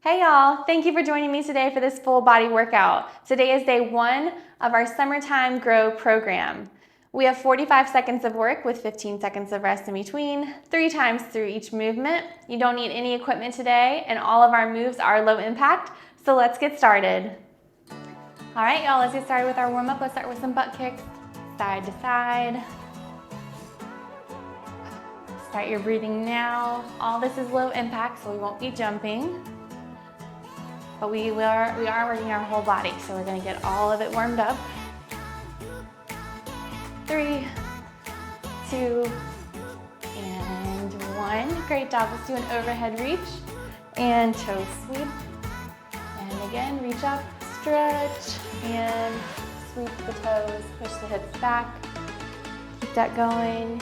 Hey y'all, thank you for joining me today for this full body workout. Today is day 1 of our Summertime Grow program. We have 45 seconds of work with 15 seconds of rest in between, 3 times through each movement. You don't need any equipment today, and all of our moves are low impact, so let's get started. All right, y'all, let's get started with our warm-up. Let's start with some butt kicks, side to side. Start your breathing now. All this is low impact, so we won't be jumping. But we are working our whole body, so we're gonna get all of it warmed up. 3, 2, and 1. Great job. Let's do an overhead reach and toe sweep. And again, reach up, stretch, and sweep the toes, push the hips back. Keep that going.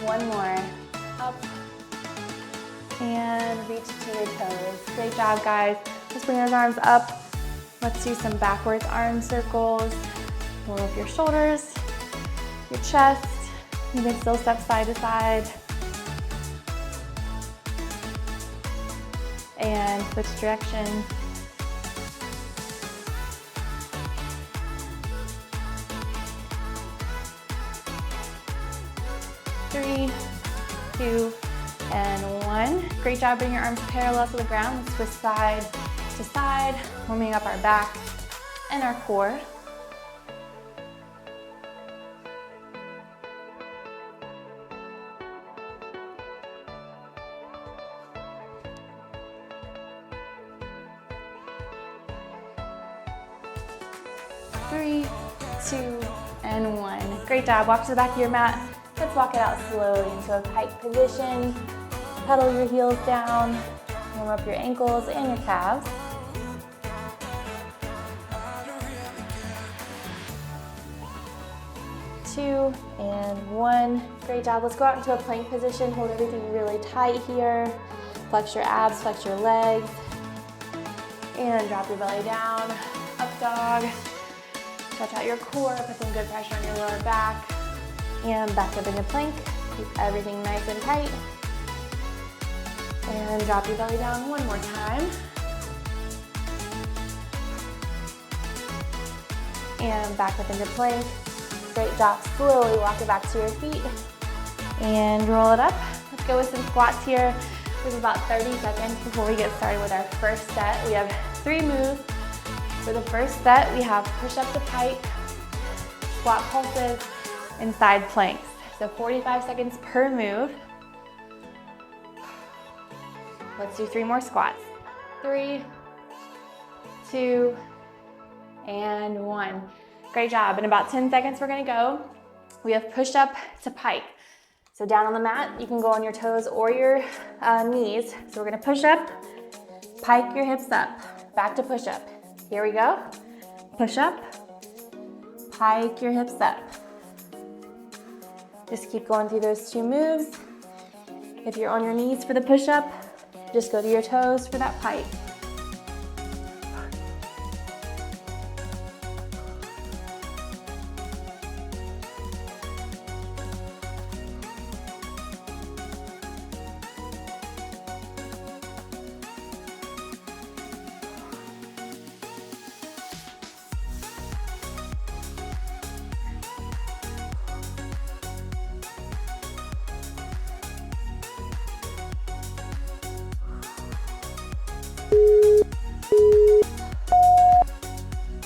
One more. Up. And reach to your toes. Great job, guys. Just bring those arms up. Let's do some backwards arm circles. Roll up your shoulders, your chest. You can still step side to side. And switch directions. Three, 2, and 1. Great job. Bring your arms parallel to the ground. Let's twist side to side, warming up our back and our core. Three, 2, and 1. Great job. Walk to the back of your mat. Let's walk it out slowly into a pike position. Pedal your heels down. Warm up your ankles and your calves. Two and 1. Great job. Let's go out into a plank position. Hold everything really tight here. Flex your abs, flex your legs. And drop your belly down. Up dog. Stretch out your core. Put some good pressure on your lower back. And back up into plank. Keep everything nice and tight. And drop your belly down one more time. And back up into plank. Great job. Slowly walk it back to your feet. And roll it up. Let's go with some squats here. We have about 30 seconds before we get started with our first set. We have 3 moves. For the first set, we have push up to pike, squat pulses, and side planks. So 45 seconds per move. Let's do 3 more squats. 3, 2, and 1. Great job. In about 10 seconds, we're gonna go. We have push up to pike. So down on the mat, you can go on your toes or your knees. So we're gonna push up, pike your hips up, back to push up. Here we go. Push up, pike your hips up. Just keep going through those 2 moves. If you're on your knees for the push up, just go to your toes for that pike.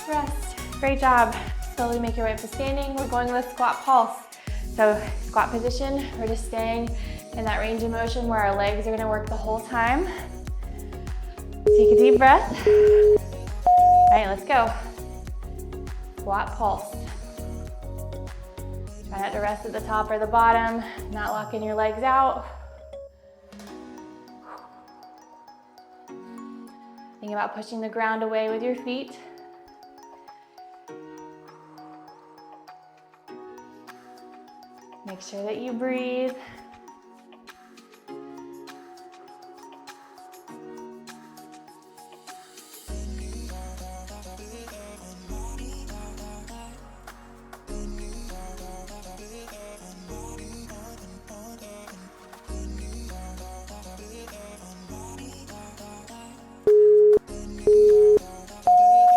Rest. Great job. Slowly make your way up to standing. We're going with squat pulse. So squat position, we're just staying in that range of motion where our legs are gonna work the whole time. Take a deep breath. All right, let's go. Squat pulse. Try not to rest at the top or the bottom, not locking your legs out. Think about pushing the ground away with your feet. Make sure that you breathe.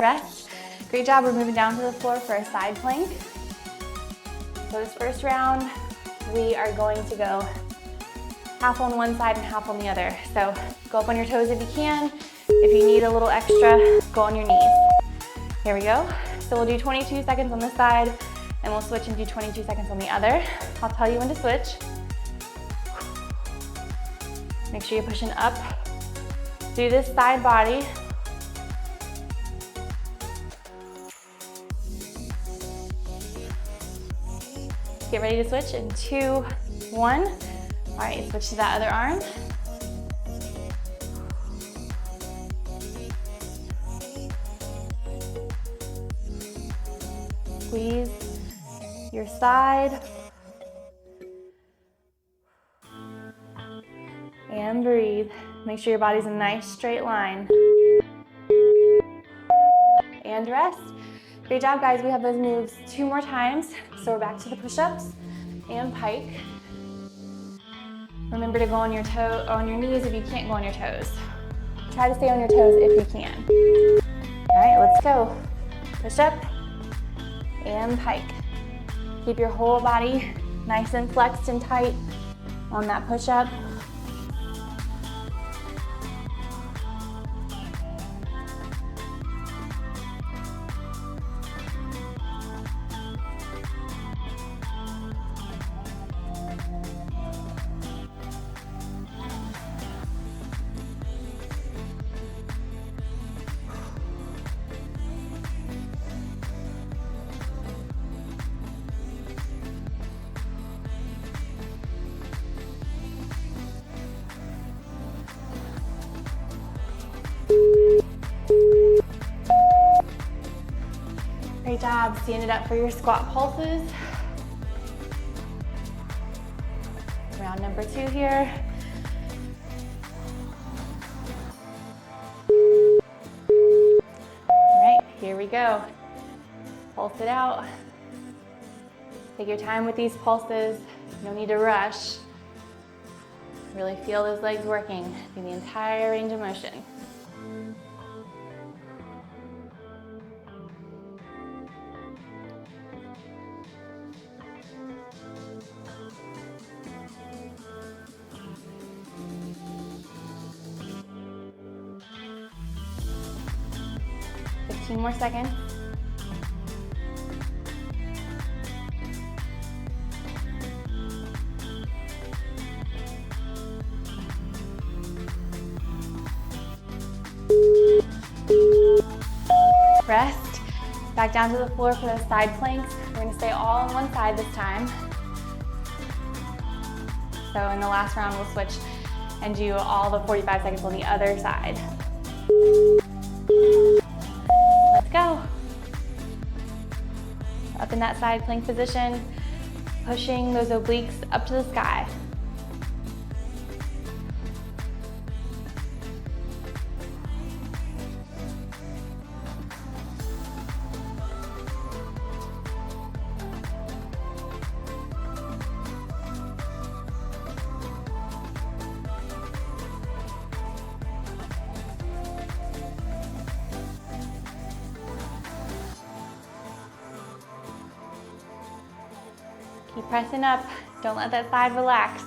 rest. Great job, we're moving down to the floor for a side plank. So this first round, we are going to go half on one side and half on the other. So go up on your toes if you can. If you need a little extra, go on your knees. Here we go. So we'll do 22 seconds on this side, and we'll switch and do 22 seconds on the other. I'll tell you when to switch. Make sure you're pushing up through this side body. Get ready to switch in 2, 1. All right, switch to that other arm. Squeeze your side. And breathe. Make sure your body's a nice straight line. And rest. Great job, guys. We have those moves 2 more times. So we're back to the push-ups and pike. Remember to go on your knees if you can't go on your toes. Try to stay on your toes if you can. All right, let's go. Push up and pike. Keep your whole body nice and flexed and tight on that push-up. Great job. Stand it up for your squat pulses. Round number 2 here. All right, here we go. Pulse it out. Take your time with these pulses. No need to rush. Really feel those legs working through the entire range of motion. More seconds. Rest. Back down to the floor for those side planks. We're going to stay all on one side this time. So in the last round, we'll switch and do all the 45 seconds on the other side. Let's go. Up in that side plank position, pushing those obliques up to the sky. Keep pressing up. Don't let that side relax.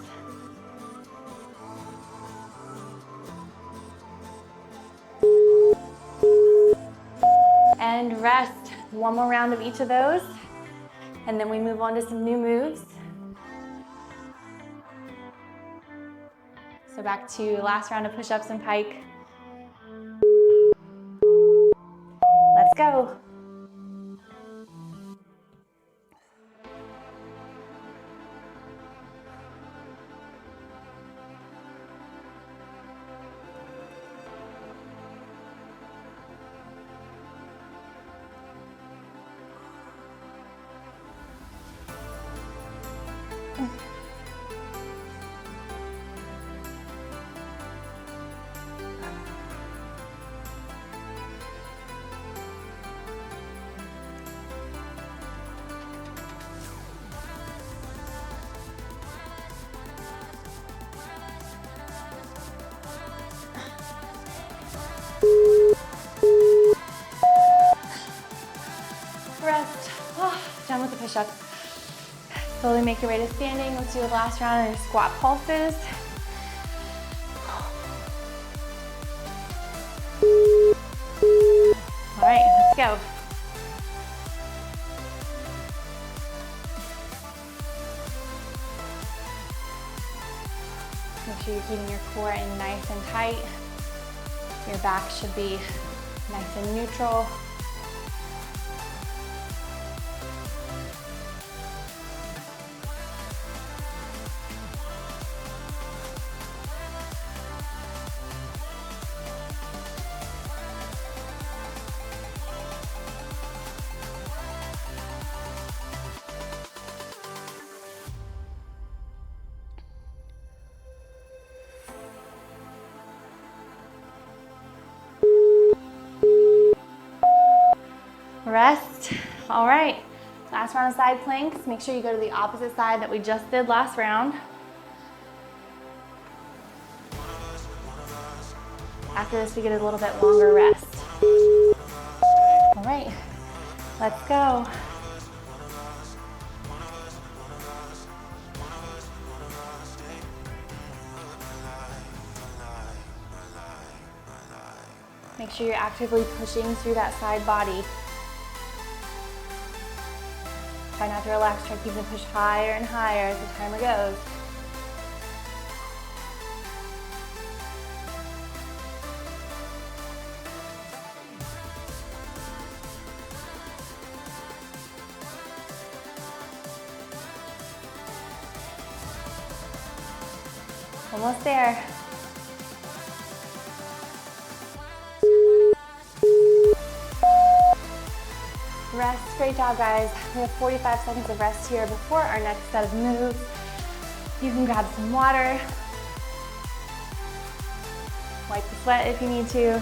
And rest. One more round of each of those. And then we move on to some new moves. So back to last round of push-ups and pike. Let's go. push up. Slowly make your way to standing. Let's do the last round of your squat pulses. All right, let's go. Make sure you're keeping your core in nice and tight. Your back should be nice and neutral. Rest. All right, last round of side planks. Make sure you go to the opposite side that we just did last round. After this, we get a little bit longer rest. All right, let's go. Make sure you're actively pushing through that side body. Try not to relax, try to keep the push higher and higher as the timer goes. Almost there. Rest, great job guys. We have 45 seconds of rest here before our next set of moves. You can grab some water. Wipe the sweat if you need to.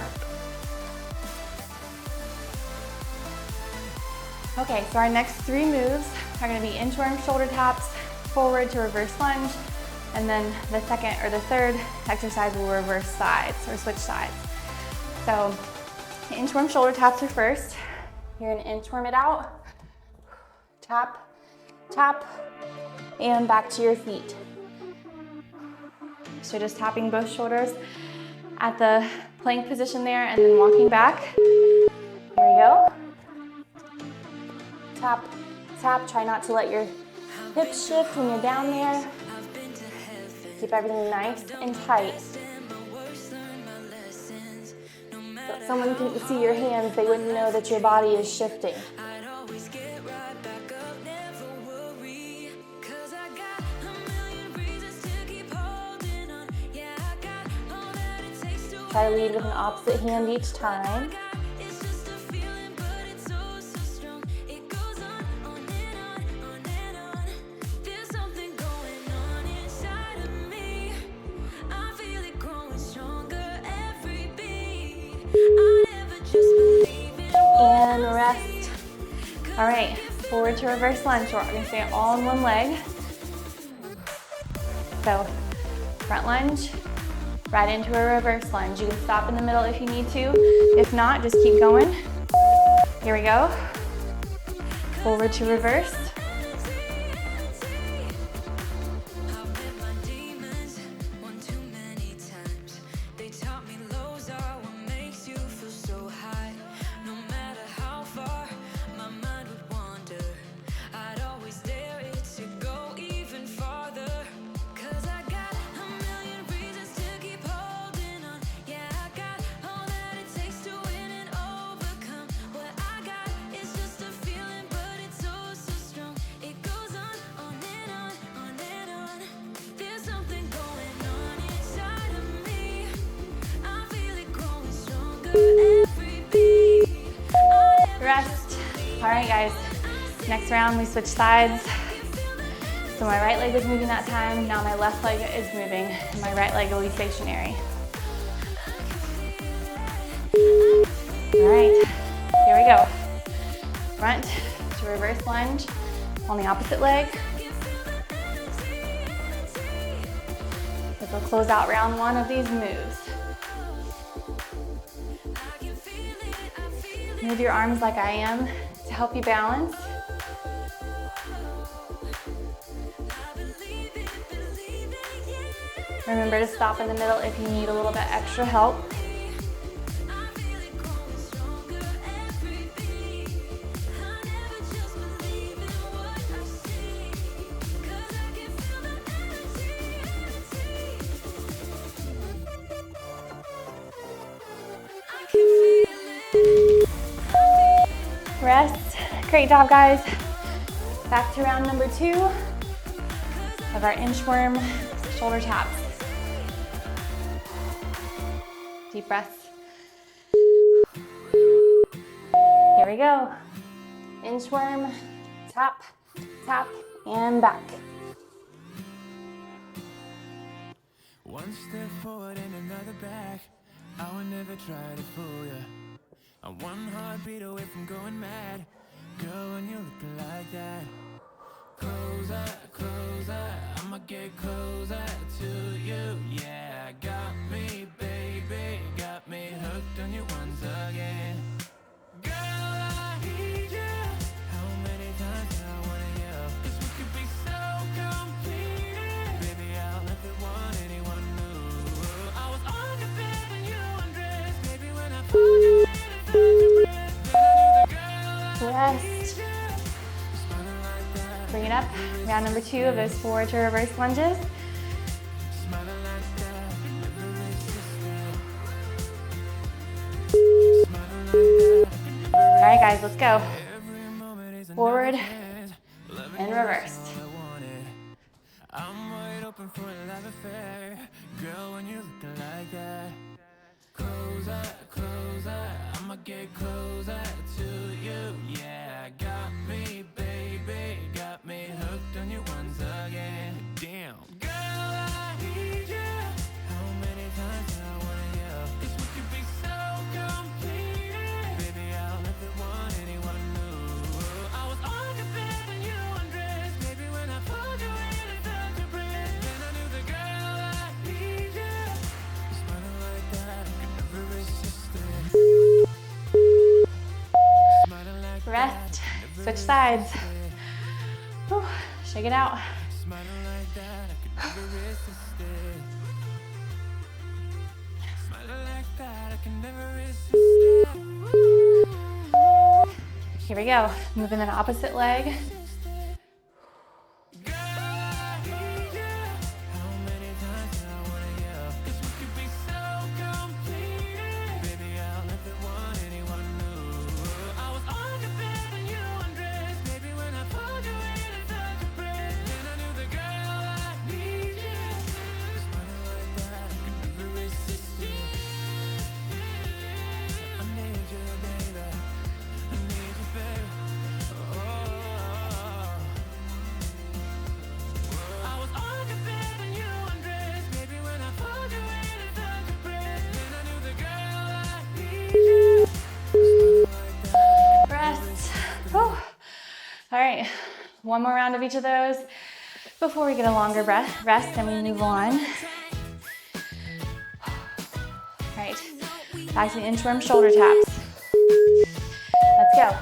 Okay, so our next 3 moves are gonna be inchworm shoulder taps, forward to reverse lunge, and then the second or the third exercise will reverse sides or switch sides. So the inchworm shoulder taps are first. You're gonna inchworm it out, tap, tap, and back to your feet. So just tapping both shoulders at the plank position there and then walking back. Here we go. Tap, tap, try not to let your hips shift when you're down there. Keep everything nice and tight. So if someone couldn't see your hands, they wouldn't know that your body is shifting. Try to lead with an opposite hand each time. And rest. All right, forward to reverse lunge. We're gonna stay all in one leg. So front lunge, right into a reverse lunge. You can stop in the middle if you need to. If not, just keep going. Here we go. Forward to reverse. Rest. All right, guys. Next round, we switch sides. So my right leg is moving that time. Now my left leg is moving, and my right leg will be stationary. All right, here we go. Front to reverse lunge on the opposite leg. This will close out round 1 of these moves. Move your arms like I am to help you balance. Remember to stop in the middle if you need a little bit extra help. Rest. Great job, guys. Back to round number 2 of our inchworm shoulder taps. Deep breaths. Here we go. Inchworm, tap, tap, and back. One step forward and another back. I would never try to fool ya. I'm one heartbeat away from going mad. Girl, when you're looking like that. Closer, closer, I'ma get closer to you. Yeah, got me, baby, got me hooked on you once again. Girl, I need you. How many times do I wanna yell? 'Cause we could be so complete. Baby, I'll never want anyone new. I was on the bed when you undressed. Baby, when I found you in and felt your breath. Then I knew the girl I Rest. Bring it up. Round number 2 of those forward to reverse lunges. All right, guys, let's go. Forward and reversed. I'm wide open for a love affair. Girl, when you're looking like that. Closer, closer, I'ma get closer to you. Yeah, got me, baby, got me hooked on you once again. Damn. Girl, I need you. How many times do I wanna yell? 'Cause we could be so complete. Baby, I'll never want anyone new. I was on the bed when you undressed. Baby, when I pulled you in and felt your breath. Then I knew the girl I need you. Smiling like that, I could never resist it. Smiling like Rest. Switch sides. Whew. Shake it out. Smiling like that, I could never resist it. Smiling like that, I can never resist it. Here we go. Moving the opposite leg. Girl, I need you. How many times do I wanna yell? 'Cause we could be so complete. Baby, I'll never want anyone new. I was on the bed when you undressed. Baby, when I pulled you in and felt your breath. Then I knew the girl I need you. Smiling like that, I could never resist it. I need you, baby. I need you, baby. I was on the bed when you undressed. Baby, when I pulled you in and felt your breath. Then I knew the girl I need you. Rest. Whew. All right, one more round of each of those before we get a longer breath. Rest and we move on. All right, back to the inchworm shoulder taps. Let's go.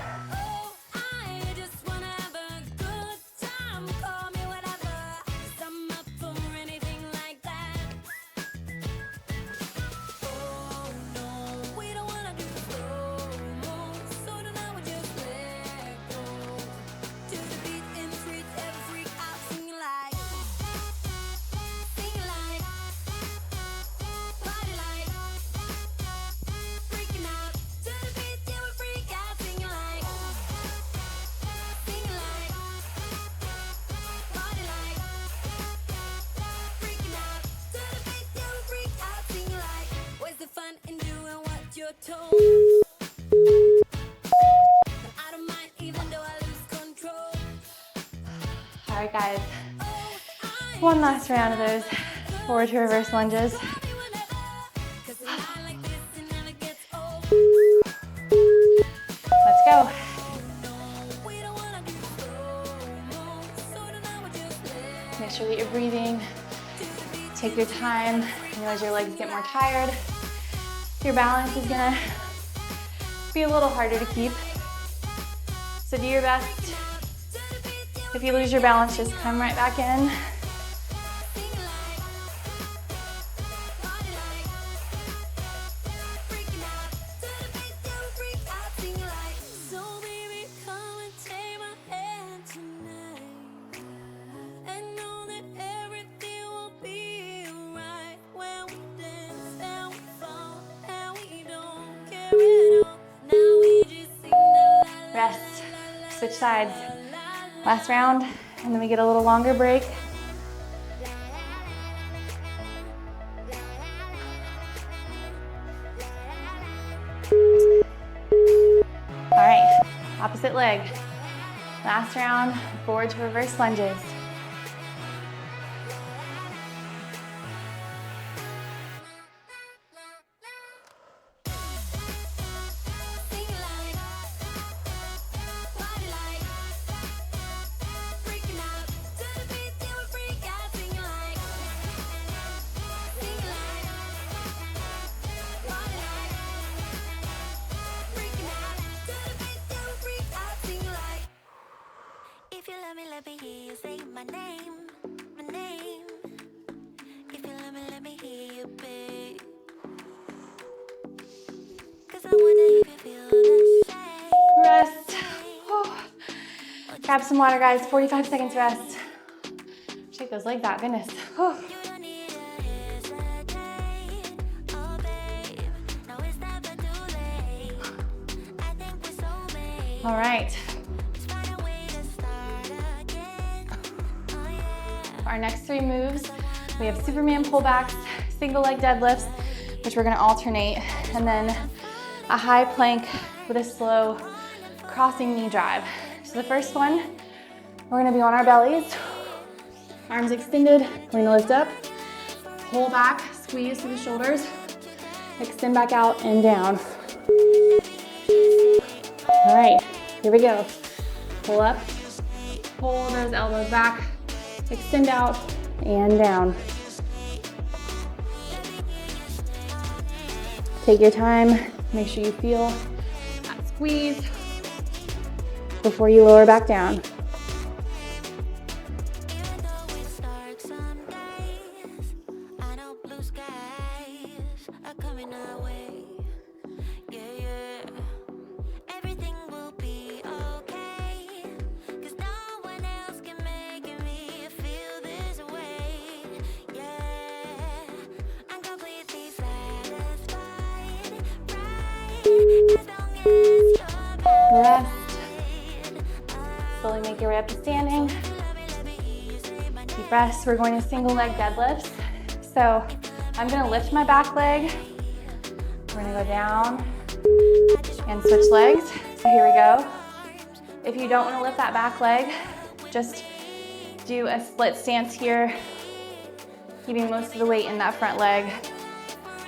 All right, guys. One last round of those forward to reverse lunges. Let's go. Make sure that you're breathing. Take your time. You know, as your legs get more tired, your balance is gonna be a little harder to keep. So do your best. If you lose your balance, just come right back in. switch sides. Last round, and then we get a little longer break. All right, opposite leg. Last round, forward to reverse lunges. If you let me hear you say my name, my name. If you let me hear you, babe. 'Cause I wonder if you feel the same. Rest. Grab some water, guys. 45 seconds rest. Shake those legs out, goodness. You don't need to hesitate, oh babe. Now it's never too late. I think we're soulmates. All right. Let's find a way to start again. Oh yeah. For our next 3 moves, we have Superman pullbacks, single leg deadlifts, which we're gonna alternate, and then a high plank with a slow crossing knee drive. So the first one, we're gonna be on our bellies, arms extended. We're gonna lift up, pull back, squeeze through the shoulders, extend back out and down. All right, here we go. Pull up, pull those elbows back, extend out and down. Take your time, make sure you feel that squeeze before you lower back down. Even though it's dark some days, I know blue skies are coming our way. Yeah, yeah. Everything will be okay. 'Cause no one else can make me feel this way. Yeah, I'm completely satisfied, right? As long as you're by Rest. Slowly make your way up to standing. Deep breaths. We're going to single leg deadlifts. So I'm gonna lift my back leg. We're gonna go down and switch legs. So here we go. If you don't wanna lift that back leg, just do a split stance here, keeping most of the weight in that front leg,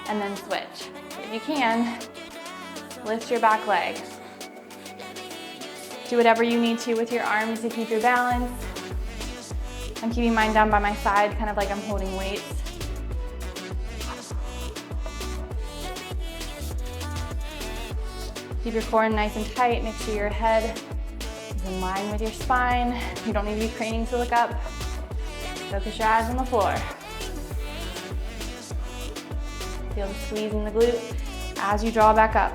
and then switch. If you can, lift your back leg. Do whatever you need to with your arms to keep your balance. I'm keeping mine down by my side, kind of like I'm holding weights. Keep your core nice and tight. Make sure your head is in line with your spine. You don't need to be craning to look up. Focus your eyes on the floor. Feel the squeeze in the glute as you draw back up.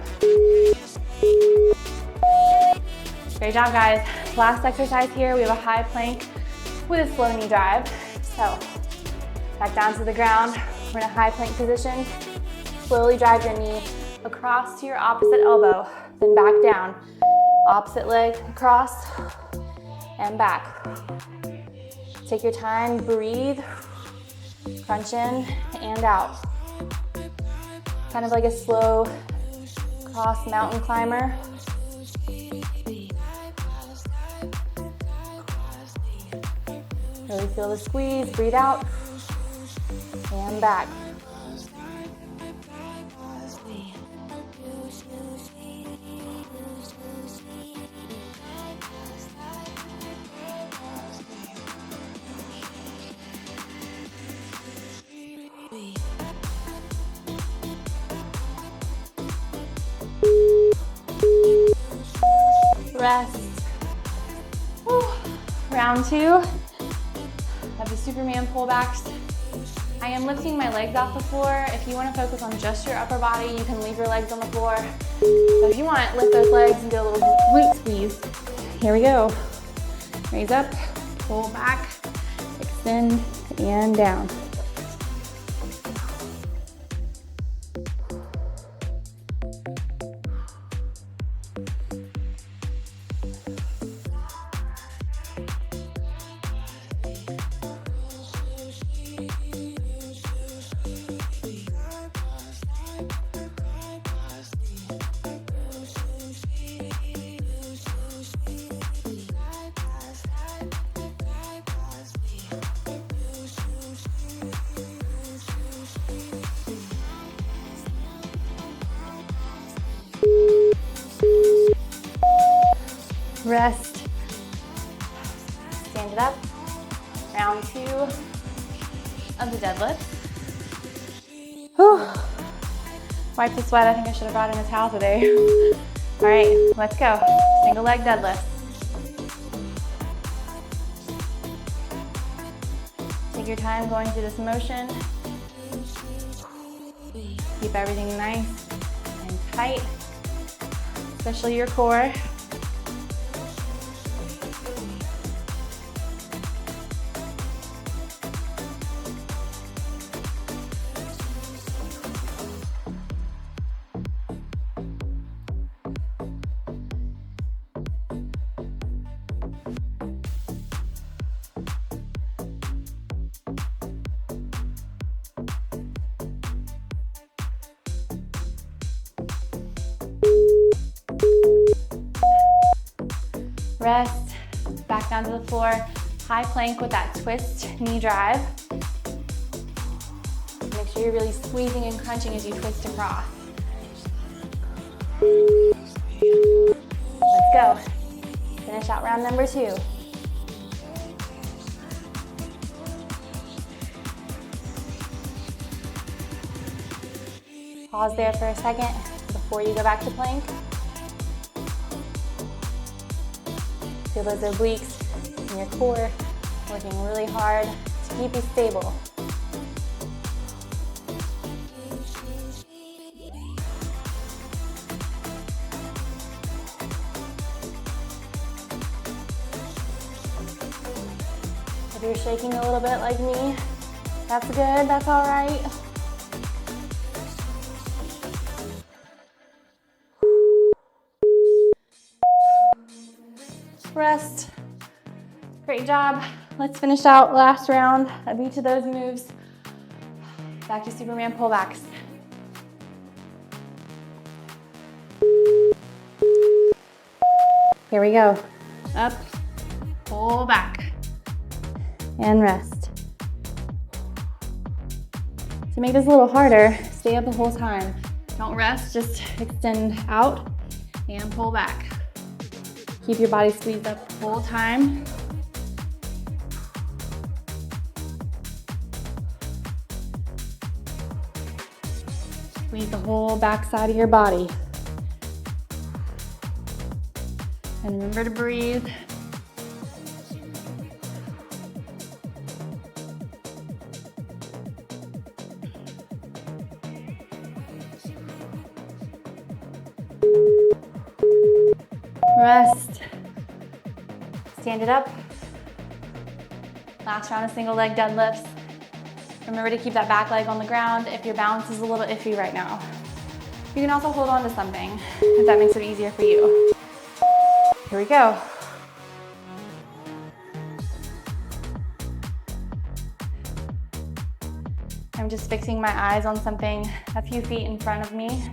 Great job, guys. Last exercise here, we have a high plank with a slow knee drive. So back down to the ground. We're in a high plank position. Slowly drive your knee across to your opposite elbow, then back down. Opposite leg across and back. Take your time, breathe, crunch in and out. Kind of like a slow cross mountain climber. Really feel the squeeze, breathe out, and back. Rest. Whew. Round 2. Of the Superman pullbacks. I am lifting my legs off the floor. If you want to focus on just your upper body, you can leave your legs on the floor. So if you want, lift those legs and do a little glute squeeze. Here we go. Raise up, pull back, extend, and down. Rest. Stand it up. Round 2 of the deadlift. Whew. Wipe the sweat. I think I should have brought in a towel today. All right, let's go. Single leg deadlift. Take your time going through this motion. Keep everything nice and tight, especially your core. Rest, back down to the floor. High plank with that twist knee drive. Make sure you're really squeezing and crunching as you twist across. Let's go. Finish out round number 2. Pause there for a second before you go back to plank. Feel those obliques in your core working really hard to keep you stable. If you're shaking a little bit like me, that's good, that's all right. Rest. Great job. Let's finish out last round of each of those moves. Back to Superman pullbacks. Here we go. Up, pull back, and rest. To make this a little harder, stay up the whole time. Don't rest, just extend out and pull back. Keep your body squeezed up the whole time. Squeeze the whole back side of your body. And remember to breathe. Rest. Stand it up. Last round of single leg deadlifts. Remember to keep that back leg on the ground if your balance is a little iffy right now. You can also hold on to something if that makes it easier for you. Here we go. I'm just fixing my eyes on something a few feet in front of me.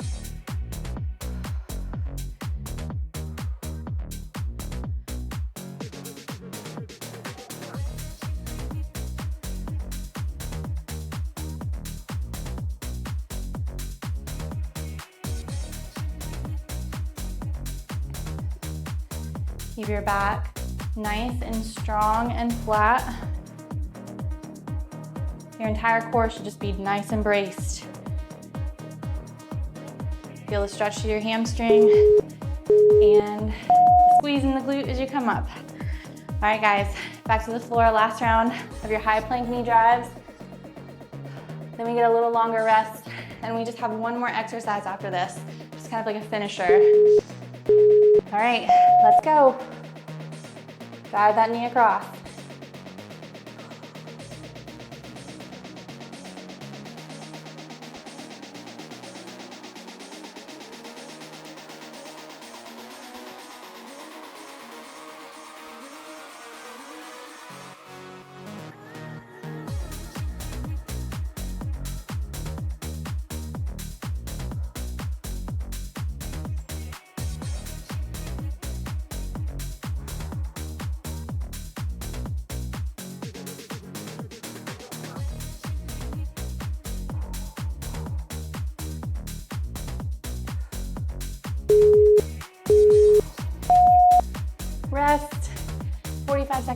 Keep your back nice and strong and flat. Your entire core should just be nice and braced. Feel the stretch to your hamstring and squeeze in the glute as you come up. All right, guys, back to the floor. Last round of your high plank knee drives. Then we get a little longer rest, and we just have one more exercise after this. Just kind of like a finisher. All right, let's go. Drive that knee across.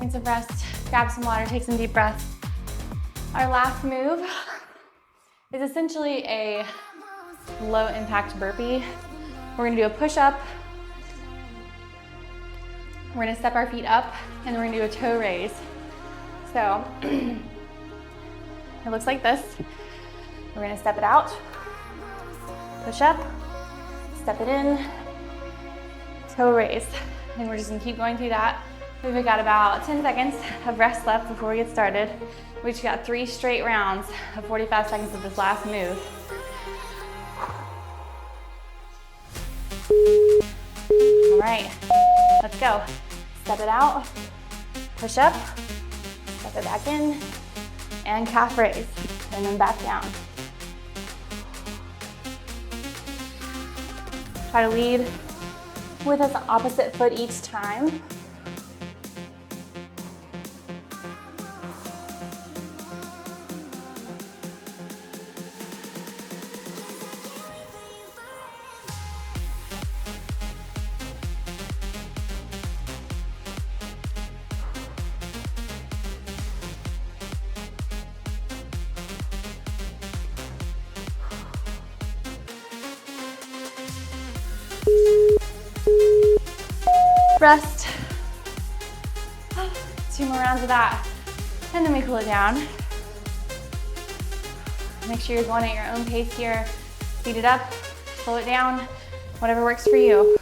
seconds of rest. Grab some water, take some deep breaths. Our last move is essentially a low impact burpee. We're gonna do a push up. We're gonna step our feet up and we're gonna do a toe raise. So it looks like this. We're gonna step it out, push up, step it in, toe raise. And we're just gonna keep going through that. We've got about 10 seconds of rest left before we get started. We just got 3 straight rounds of 45 seconds of this last move. All right, let's go. Step it out, push up, step it back in, and calf raise, and then back down. Try to lead with the opposite foot each time. Rest. 2 more rounds of that. And then we cool it down. Make sure you're going at your own pace here. Speed it up, slow it down, whatever works for you.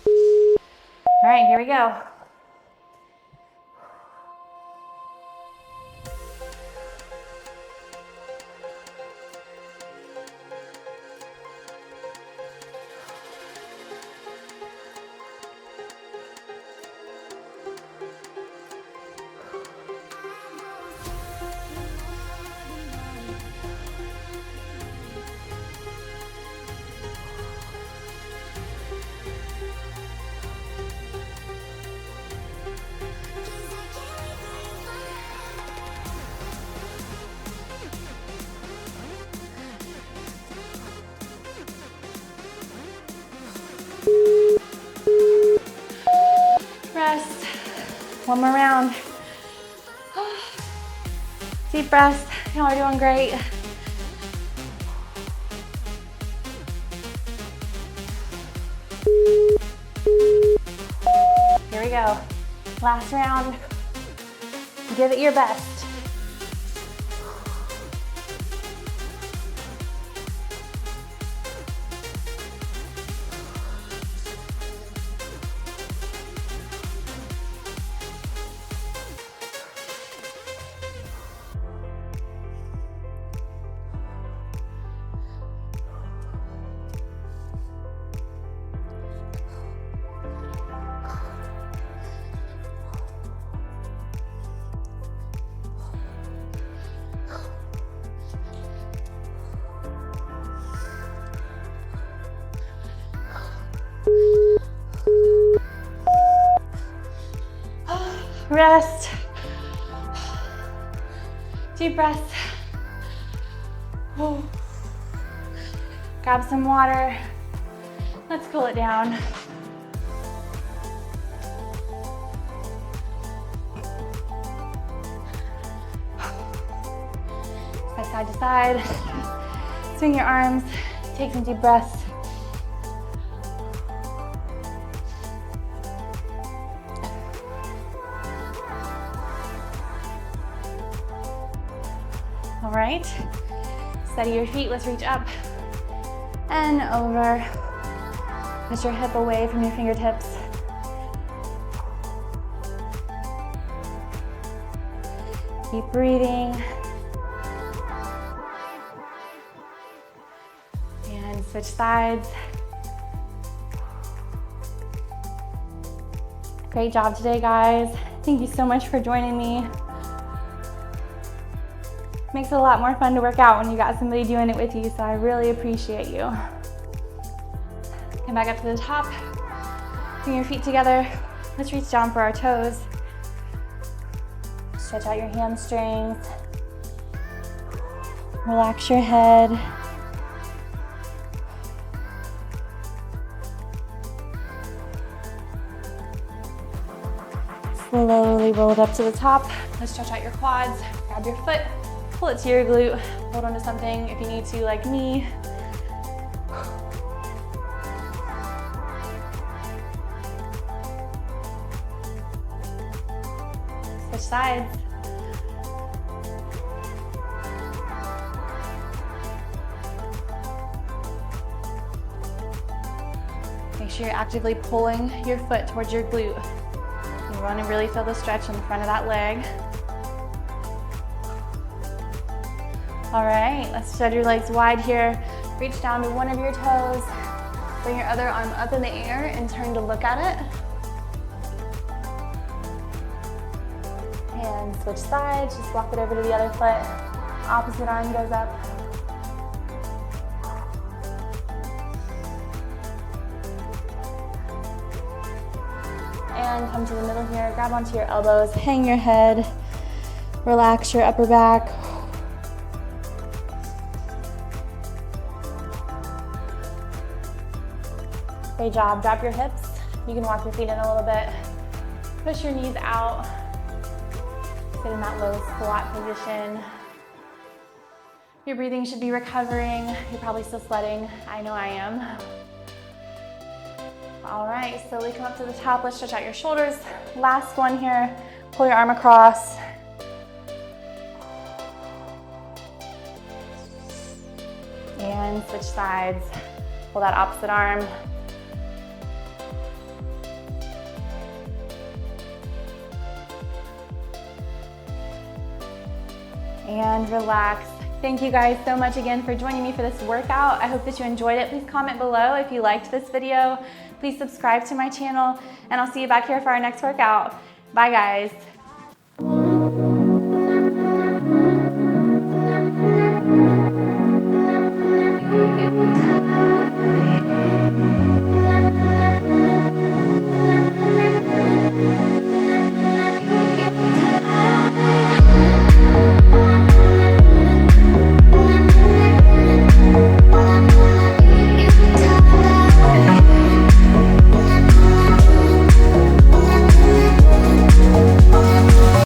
All right, here we go. Rest. 1 more round. Deep breaths. Y'all are doing great. Here we go. Last round. Give it your best. Rest. Deep breaths. Oh. Grab some water. Let's cool it down. Side to side. Swing your arms. Take some deep breaths. All right, steady your feet, let's reach up and over. Push your hip away from your fingertips. Keep breathing. And switch sides. Great job today, guys. Thank you so much for joining me. Makes it a lot more fun to work out when you got somebody doing it with you, so I really appreciate you. Come back up to the top, bring your feet together. Let's reach down for our toes. Stretch out your hamstrings. Relax your head. Slowly roll it up to the top. Let's stretch out your quads. Grab your foot, pull it to your glute. Hold on to something if you need to, like me. Switch sides. Make sure you're actively pulling your foot towards your glute. You want to really feel the stretch in the front of that leg. All right, let's spread your legs wide here. Reach down to one of your toes. Bring your other arm up in the air and turn to look at it. And switch sides, just walk it over to the other foot. Opposite arm goes up. And come to the middle here, grab onto your elbows, hang your head, relax your upper back. Great job, drop your hips. You can walk your feet in a little bit. Push your knees out. Sit in that low squat position. Your breathing should be recovering. You're probably still sweating. I know I am. All right, slowly come up to the top. Let's stretch out your shoulders. Last one here. Pull your arm across. And switch sides. Pull that opposite arm. And relax. Thank you guys so much again for joining me for this workout. I hope that you enjoyed it. Please comment below if you liked this video. Please subscribe to my channel, and I'll see you back here for our next workout. Bye guys.